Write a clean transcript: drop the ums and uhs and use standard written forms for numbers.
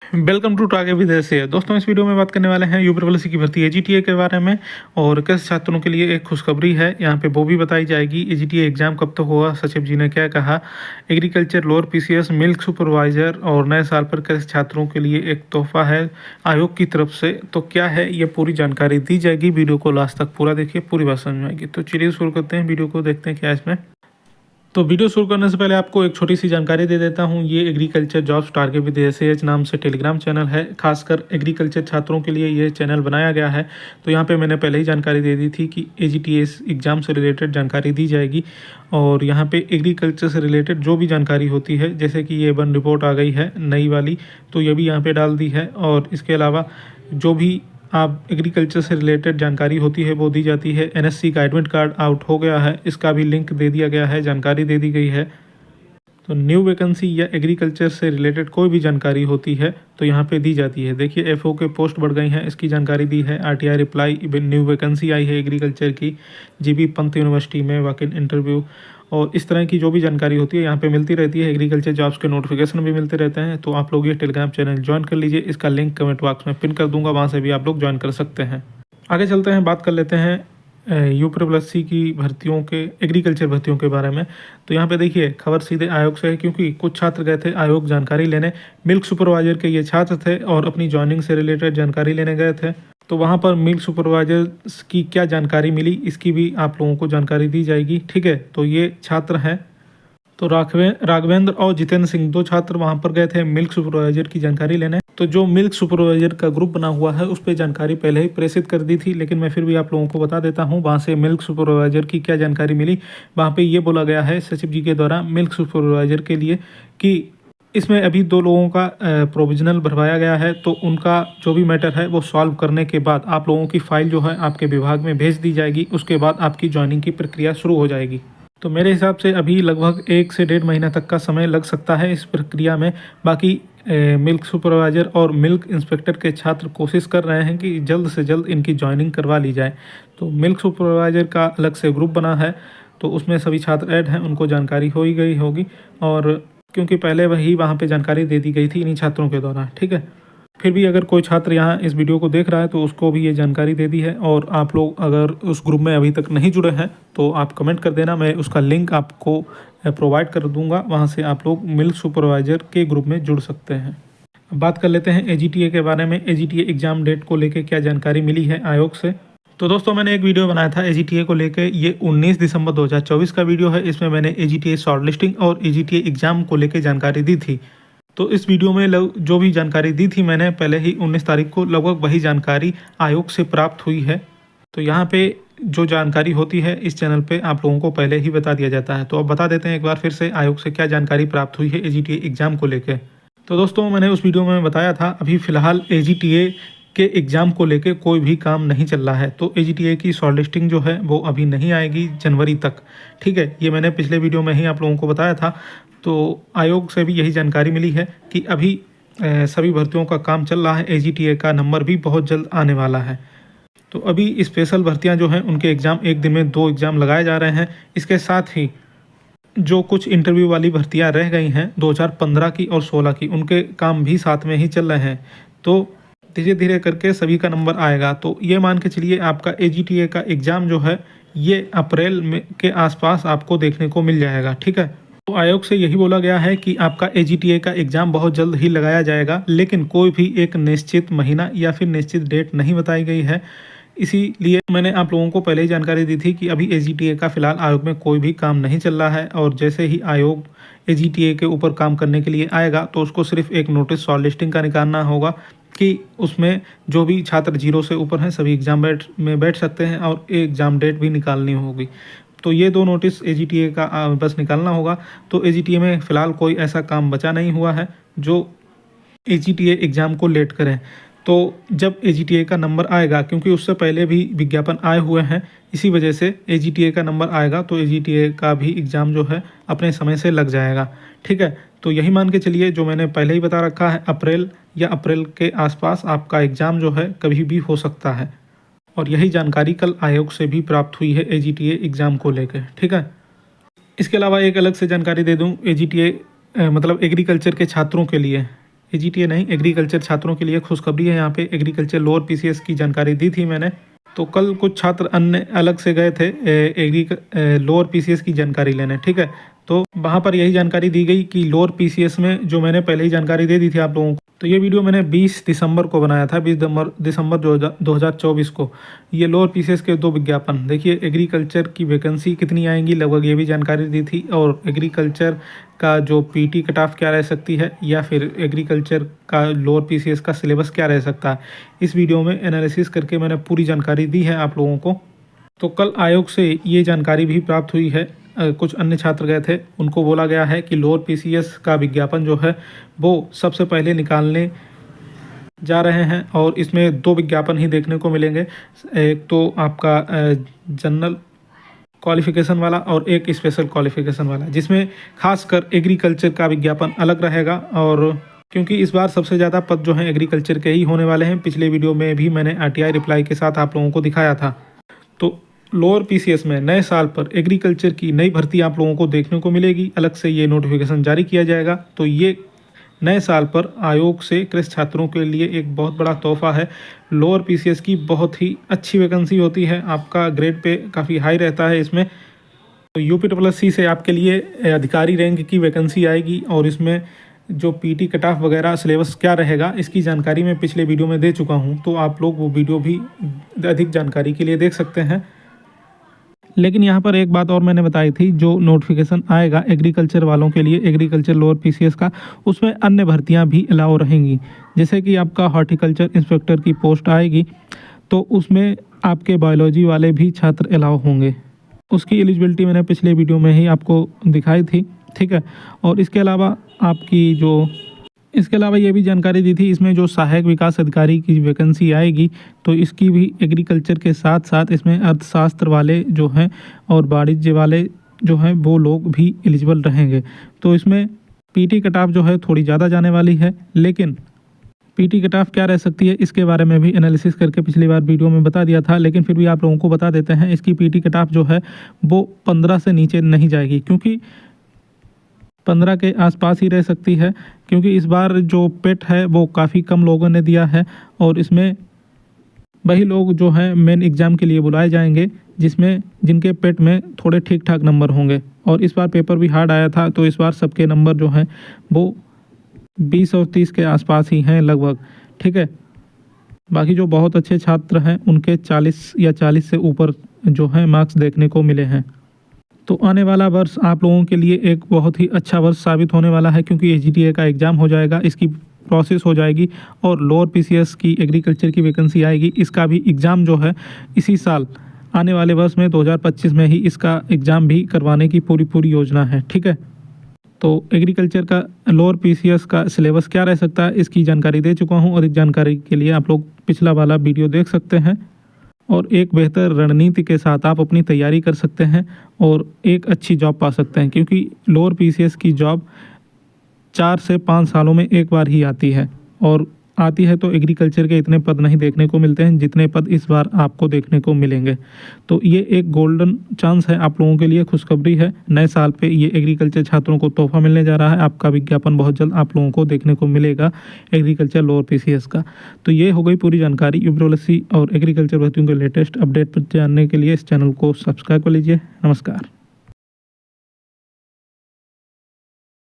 Welcome to टागे विदेश से। दोस्तों, इस वीडियो में बात करने वाले हैं यूपीएससी की भर्ती एजीटीए के बारे में। और कैसे छात्रों के लिए एक खुशखबरी है, यहाँ पे वो भी बताई जाएगी। एजीटीए एग्जाम कब तक होगा, सचिव जी ने क्या कहा, agriculture lower PCS milk supervisor और नए साल पर कैसे छात्रों के लिए एक तोहफा है आयोग की तरफ से, तो क्या है ये पूरी जानकारी दी जाएगी। वीडियो को लास्ट तक पूरा देखिए, पूरी बात समझ में आएगी। तो चलिए शुरू करते हैं वीडियो को, देखते हैं क्या है इसमें। तो वीडियो शुरू करने से पहले आपको एक छोटी सी जानकारी दे देता हूँ। ये एग्रीकल्चर जॉब्स टारगेट विद एसएएच नाम से टेलीग्राम चैनल है। खासकर एग्रीकल्चर छात्रों के लिए ये चैनल बनाया गया है। तो यहाँ पे मैंने पहले ही जानकारी दे दी थी कि एजीटीएस एग्ज़ाम से रिलेटेड जानकारी दी जाएगी। और यहाँ पे एग्रीकल्चर से रिलेटेड जो भी जानकारी होती है, जैसे कि ये वन रिपोर्ट आ गई है नई वाली, तो ये भी यहाँ पर डाल दी है। और इसके अलावा जो भी आप एग्रीकल्चर से रिलेटेड जानकारी होती है वो दी जाती है। एनएससी का एडमिट कार्ड आउट हो गया है, इसका भी लिंक दे दिया गया है, जानकारी दे दी गई है। तो न्यू वैकेंसी या एग्रीकल्चर से रिलेटेड कोई भी जानकारी होती है तो यहाँ पे दी जाती है। देखिए एफओ के पोस्ट बढ़ गई हैं, इसकी जानकारी दी है। आरटीआई रिप्लाई, न्यू वैकेंसी आई है एग्रीकल्चर की, जीबी पंत यूनिवर्सिटी में वॉक इन इंटरव्यू, और इस तरह की जो भी जानकारी होती है यहाँ पे मिलती रहती है। एग्रीकल्चर जॉब्स के नोटिफिकेशन भी मिलते रहते हैं। तो आप लोग ये टेलीग्राम चैनल ज्वाइन कर लीजिए, इसका लिंक कमेंट बॉक्स में पिन कर दूंगा, वहाँ से भी आप लोग ज्वाइन कर सकते हैं। आगे चलते हैं, बात कर लेते हैं यूपीएससी की भर्तियों के, एग्रीकल्चर भर्तियों के बारे में। तो यहाँ पे देखिए खबर सीधे आयोग से है, क्योंकि कुछ छात्र गए थे आयोग जानकारी लेने। मिल्क सुपरवाइजर के ये छात्र थे और अपनी जॉइनिंग से रिलेटेड जानकारी लेने गए थे। तो वहाँ पर मिल्क सुपरवाइजर की क्या जानकारी मिली, इसकी भी आप लोगों को जानकारी दी जाएगी। ठीक है, तो ये छात्र हैं, तो राघवेंद्र और जितेंद्र सिंह, दो छात्र वहाँ पर गए थे मिल्क सुपरवाइजर की जानकारी लेने। तो जो मिल्क सुपरवाइजर का ग्रुप बना हुआ है उस पर जानकारी पहले ही प्रेषित कर दी थी, लेकिन मैं फिर भी आप लोगों को बता देता हूँ वहाँ से मिल्क सुपरवाइजर की क्या जानकारी मिली। वहाँ पे ये बोला गया है सचिव जी के द्वारा मिल्क सुपरवाइजर के लिए कि इसमें अभी दो लोगों का प्रोविजनल भरवाया गया है। तो उनका जो भी मैटर है वो सॉल्व करने के बाद आप लोगों की फ़ाइल जो है आपके विभाग में भेज दी जाएगी। उसके बाद आपकी ज्वाइनिंग की प्रक्रिया शुरू हो जाएगी। तो मेरे हिसाब से अभी लगभग 1 से 1.5 महीना तक का समय लग सकता है इस प्रक्रिया में। बाकी मिल्क सुपरवाइजर और मिल्क इंस्पेक्टर के छात्र कोशिश कर रहे हैं कि जल्द से जल्द इनकी ज्वाइनिंग करवा ली जाए। तो मिल्क सुपरवाइजर का अलग से ग्रुप बना है, तो उसमें सभी छात्र ऐड हैं, उनको जानकारी हो ही गई होगी। और क्योंकि पहले वही वहाँ पे जानकारी दे दी गई थी इन्हीं छात्रों के द्वारा। ठीक है, फिर भी अगर कोई छात्र यहाँ इस वीडियो को देख रहा है तो उसको भी ये जानकारी दे दी है। और आप लोग अगर उस ग्रुप में अभी तक नहीं जुड़े हैं तो आप कमेंट कर देना, मैं उसका लिंक आपको प्रोवाइड कर दूंगा, वहाँ से आप लोग मिल्क सुपरवाइजर के ग्रुप में जुड़ सकते हैं। अब बात कर लेते हैं एजीटीए के बारे में। एजीटीए एग्ज़ाम डेट को लेकर क्या जानकारी मिली है आयोग से। तो दोस्तों, मैंने एक वीडियो बनाया था एजीटीए को लेके, ये 19 दिसंबर 2024 का वीडियो है। इसमें मैंने एजीटीए शॉर्ट लिस्टिंग और एजीटीए एग्ज़ाम को लेके जानकारी दी थी। तो इस वीडियो में जो भी जानकारी दी थी मैंने पहले ही 19 तारीख को, लगभग वही जानकारी आयोग से प्राप्त हुई है। तो यहाँ पे जो जानकारी होती है इस चैनल पे आप लोगों को पहले ही बता दिया जाता है। तो अब बता देते हैं एक बार फिर से आयोग से क्या जानकारी प्राप्त हुई है एजीटीए एग्ज़ाम को लेके। तो दोस्तों, मैंने उस वीडियो में बताया था अभी फ़िलहाल एजीटीए के एग्ज़ाम को लेके कोई भी काम नहीं चल रहा है। तो एजीटीए की शॉर्ट लिस्टिंग जो है वो अभी नहीं आएगी जनवरी तक। ठीक है, ये मैंने पिछले वीडियो में ही आप लोगों को बताया था। तो आयोग से भी यही जानकारी मिली है कि अभी सभी भर्तियों का काम चल रहा है। एजीटीए का नंबर भी बहुत जल्द आने वाला है। तो अभी स्पेशल भर्तियां जो हैं उनके एग्ज़ाम एक दिन में 2 एग्ज़ाम लगाए जा रहे हैं। इसके साथ ही जो कुछ इंटरव्यू वाली भर्तियां रह गई हैं 2015 की और 16 की, उनके काम भी साथ में ही चल रहे हैं। तो धीरे धीरे करके सभी का नंबर आएगा। तो ये मान के चलिए आपका एजीटीए का एग्ज़ाम जो है ये अप्रैल में के आसपास आपको देखने को मिल जाएगा। ठीक है, तो आयोग से यही बोला गया है कि आपका एजीटीए का एग्ज़ाम बहुत जल्द ही लगाया जाएगा, लेकिन कोई भी एक निश्चित महीना या फिर निश्चित डेट नहीं बताई गई है। इसीलिए मैंने आप लोगों को पहले ही जानकारी दी थी कि अभी एजीटीए का फ़िलहाल आयोग में कोई भी काम नहीं चल रहा है। और जैसे ही आयोग एजीटीए के ऊपर काम करने के लिए आएगा तो उसको सिर्फ एक नोटिस शॉर्ट लिस्टिंग का निकालना होगा कि उसमें जो भी छात्र 0 से ऊपर हैं सभी एग्ज़ाम में बैठ सकते हैं, और एग्ज़ाम डेट भी निकालनी होगी। तो ये 2 नोटिस एजीटीए का बस निकालना होगा। तो एजीटीए में फ़िलहाल कोई ऐसा काम बचा नहीं हुआ है जो एजीटीए एग्ज़ाम को लेट करें। तो जब एजीटीए का नंबर आएगा, क्योंकि उससे पहले भी विज्ञापन आए हुए हैं, इसी वजह से एजीटीए का नंबर आएगा तो एजीटीए का भी एग्ज़ाम जो है अपने समय से लग जाएगा। ठीक है, तो यही मान के चलिए जो मैंने पहले ही बता रखा है, अप्रैल या अप्रैल के आसपास आपका एग्ज़ाम जो है कभी भी हो सकता है। और यही जानकारी कल आयोग से भी प्राप्त हुई है एजीटीए एग्ज़ाम को लेकर। ठीक है, इसके अलावा एक अलग से जानकारी दे दूं, एजीटीए मतलब एग्रीकल्चर के छात्रों के लिए AGTA नहीं, एग्रीकल्चर छात्रों के लिए खुशखबरी है। यहाँ पे एग्रीकल्चर लोअर PCS की जानकारी दी थी मैंने। तो कल कुछ छात्र अन्य अलग से गए थे लोअर PCS की जानकारी लेने, ठीक है। तो वहाँ पर यही जानकारी दी गई कि लोअर PCS में जो मैंने पहले ही जानकारी दे दी थी आप लोगों को। तो ये वीडियो मैंने 20 दिसंबर को बनाया था, 20 दिसंबर 2024 को। ये लोअर PCS के 2 विज्ञापन देखिए। एग्रीकल्चर की वैकेंसी कितनी आएंगी लगभग ये भी जानकारी दी थी, और एग्रीकल्चर का जो PT कट ऑफ क्या रह सकती है, या फिर एग्रीकल्चर का लोअर PCS का सिलेबस क्या रह सकता है। इस वीडियो में एनालिसिस करके मैंने पूरी जानकारी दी है आप लोगों को। तो कल आयोग से ये जानकारी भी प्राप्त हुई है। कुछ अन्य छात्र गए थे, उनको बोला गया है कि लोअर PCS का विज्ञापन जो है वो सबसे पहले निकालने जा रहे हैं, और इसमें 2 विज्ञापन ही देखने को मिलेंगे। एक तो आपका जनरल क्वालिफिकेशन वाला और एक स्पेशल क्वालिफिकेशन वाला, जिसमें खासकर एग्रीकल्चर का विज्ञापन अलग रहेगा। और क्योंकि इस बार सबसे ज़्यादा पद जो हैं एग्रीकल्चर के ही होने वाले हैं। पिछले वीडियो में भी मैंने RTI रिप्लाई के साथ आप लोगों को दिखाया था। तो लोअर PCS में नए साल पर एग्रीकल्चर की नई भर्ती आप लोगों को देखने को मिलेगी। अलग से ये नोटिफिकेशन जारी किया जाएगा। तो ये नए साल पर आयोग से कृषि छात्रों के लिए एक बहुत बड़ा तोहफा है। लोअर PCS की बहुत ही अच्छी वैकेंसी होती है, आपका ग्रेड पे काफ़ी हाई रहता है इसमें। तो UPSSC से आपके लिए अधिकारी रैंक की वैकेंसी आएगी, और इसमें जो PT कट ऑफ वगैरह सिलेबस क्या रहेगा इसकी जानकारी मैं पिछले वीडियो में दे चुका हूँ। तो आप लोग वो वीडियो भी अधिक जानकारी के लिए देख सकते हैं। लेकिन यहाँ पर एक बात और मैंने बताई थी, जो नोटिफिकेशन आएगा एग्रीकल्चर वालों के लिए, एग्रीकल्चर लोअर PCS का, उसमें अन्य भर्तियाँ भी अलाउ रहेंगी। जैसे कि आपका हॉर्टिकल्चर इंस्पेक्टर की पोस्ट आएगी, तो उसमें आपके बायोलॉजी वाले भी छात्र अलाउ होंगे। उसकी एलिजिबिलिटी मैंने पिछले वीडियो में ही आपको दिखाई थी, ठीक है। और इसके अलावा ये भी जानकारी दी थी, इसमें जो सहायक विकास अधिकारी की वैकेंसी आएगी, तो इसकी भी एग्रीकल्चर के साथ साथ इसमें अर्थशास्त्र वाले जो हैं और वाणिज्य वाले जो हैं वो लोग भी एलिजिबल रहेंगे। तो इसमें PT कट ऑफ जो है थोड़ी ज़्यादा जाने वाली है, लेकिन PT कट ऑफ क्या रह सकती है इसके बारे में भी एनालिसिस करके पिछली बार वीडियो में बता दिया था। लेकिन फिर भी आप लोगों को बता देते हैं, इसकी PT कट ऑफ जो है वो 15 से नीचे नहीं जाएगी, क्योंकि 15 के आसपास ही रह सकती है। क्योंकि इस बार जो पेट है वो काफ़ी कम लोगों ने दिया है, और इसमें वही लोग जो हैं मेन एग्ज़ाम के लिए बुलाए जाएंगे जिनके पेट में थोड़े ठीक ठाक नंबर होंगे। और इस बार पेपर भी हार्ड आया था, तो इस बार सबके नंबर जो हैं वो 20 और 30 के आसपास ही हैं लगभग, ठीक है। बाकी जो बहुत अच्छे छात्र हैं उनके 40 या 40 से ऊपर जो हैं मार्क्स देखने को मिले हैं। तो आने वाला वर्ष आप लोगों के लिए एक बहुत ही अच्छा वर्ष साबित होने वाला है, क्योंकि AGTA का एग्ज़ाम हो जाएगा, इसकी प्रोसेस हो जाएगी, और लोअर PCS की एग्रीकल्चर की वैकेंसी आएगी। इसका भी एग्ज़ाम जो है इसी साल आने वाले वर्ष में 2025 में ही इसका एग्ज़ाम भी करवाने की पूरी योजना है, ठीक है। तो एग्रीकल्चर का लोअर PCS का सिलेबस क्या रह सकता है इसकी जानकारी दे चुका हूँ, और इस जानकारी के लिए आप लोग पिछला वाला वीडियो देख सकते हैं। और एक बेहतर रणनीति के साथ आप अपनी तैयारी कर सकते हैं और एक अच्छी जॉब पा सकते हैं, क्योंकि लोअर PCS की जॉब 4 से 5 सालों में एक बार ही आती है, और आती है तो एग्रीकल्चर के इतने पद नहीं देखने को मिलते हैं जितने पद इस बार आपको देखने को मिलेंगे। तो ये एक गोल्डन चांस है आप लोगों के लिए, खुशखबरी है। नए साल पे ये एग्रीकल्चर छात्रों को तोहफा मिलने जा रहा है। आपका विज्ञापन बहुत जल्द आप लोगों को देखने को मिलेगा एग्रीकल्चर लोअर PCS का। तो ये हो गई पूरी जानकारी। UPSSC और एग्रीकल्चर भर्तियों के लेटेस्ट अपडेट पर जानने के लिए इस चैनल को सब्सक्राइब कर लीजिए। नमस्कार।